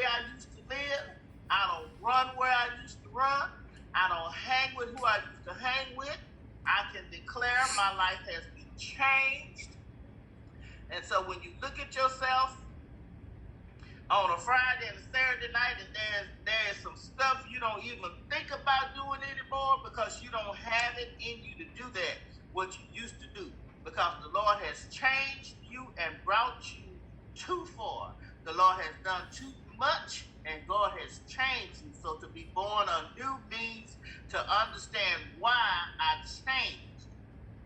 way I used to live. I don't run where I used to run. I don't hang with who I used to hang with. I can declare my life has been changed. And so when you look at yourself on a Friday and a Saturday night, and there's some stuff you don't even think about doing anymore because you don't have it in you to do that, what you used to do, because the Lord has changed you and brought you too far. The Lord has done too much, and God has changed you. So to be born anew means to understand why I changed.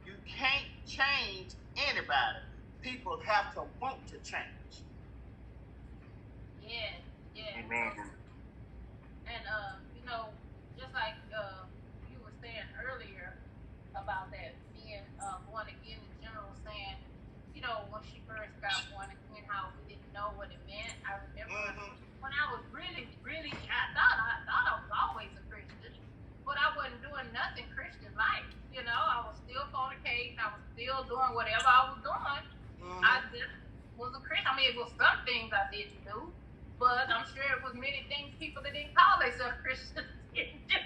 You can't change anybody. People have to want to change. Yeah, yeah. Amen. And just like you were saying earlier about that being born again in general, saying, when she first got born again, how we didn't know what it meant. I remember when I was really, really, I thought I was always a Christian, but I wasn't doing nothing Christian-like. I was still fornicating. I was still doing whatever I was doing. I just was a Christian. I mean, it was some things I didn't do, but I'm sure it was many things people that didn't call themselves Christians didn't do.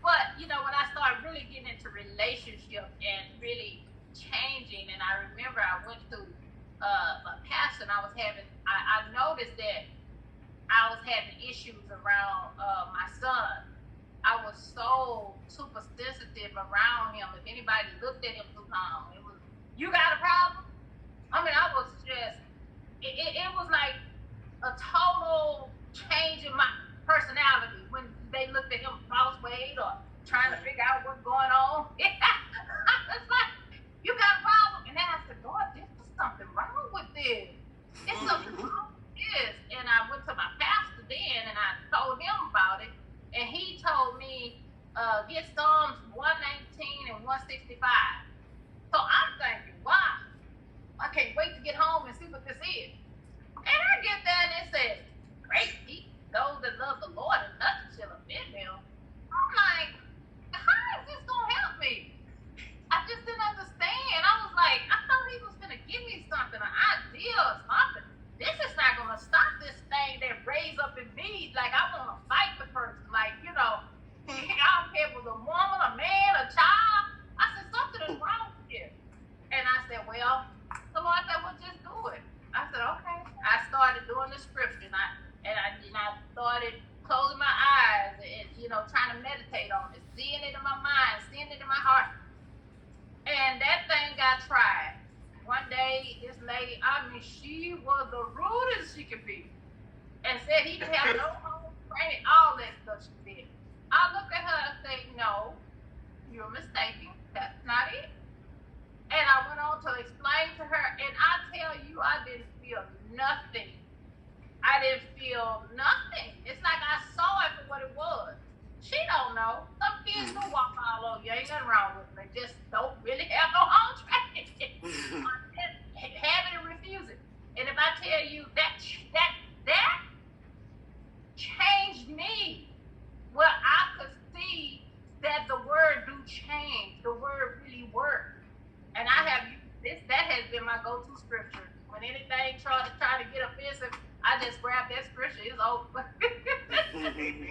But, when I started really getting into relationship and really changing, and I remember I went to a pastor, and I noticed that I was having issues around my son. I was so super sensitive around him. If anybody looked at him too long, it was, you got a problem? I mean, I was just, it was like a total change in my personality when they looked at him cross ways or trying to figure out what's going on. It's like, you got a problem? And then I said, God, there's something wrong with this. There's something wrong with this. And I went to my pastor then and I told him about it. And he told me, get Psalms 119 and 165. So I'm thinking, wow, I can't wait to get home and see what this is. And I get there and it says, great peace, those that love the Lord and nothing shall offend them. I'm like, how is this going to help me? I just didn't understand. I was like, I thought he was going to give me something, an idea or something. This is not going to stop this thing that raised up in me. Like, I want to fight the person. Like, I don't care if it was a woman, a man, a child. I said, something is wrong here. And I said, well, the Lord said, well, just do it. I said, okay. I started doing the scripture, and I started closing my eyes and, trying to meditate on it, seeing it in my mind, seeing it in my heart. And that thing got tried. One day, this lady, she was the rudest she could be. And said he didn't have no home training, all that stuff she did. I looked at her and said, no, you're mistaken. That's not it. And I went on to explain to her, and I tell you, I didn't feel nothing. I didn't feel nothing. It's like I saw it for what it was. She don't know. Some kids will walk all over you. Ain't nothing wrong with them. They just don't really have no home training. Have it and refuse it. And if I tell you that changed me, well, I could see that the word do change. The word really works. And I have this. That has been my go-to scripture. When anything try to get offensive, I just grab that scripture. It's over. Amen.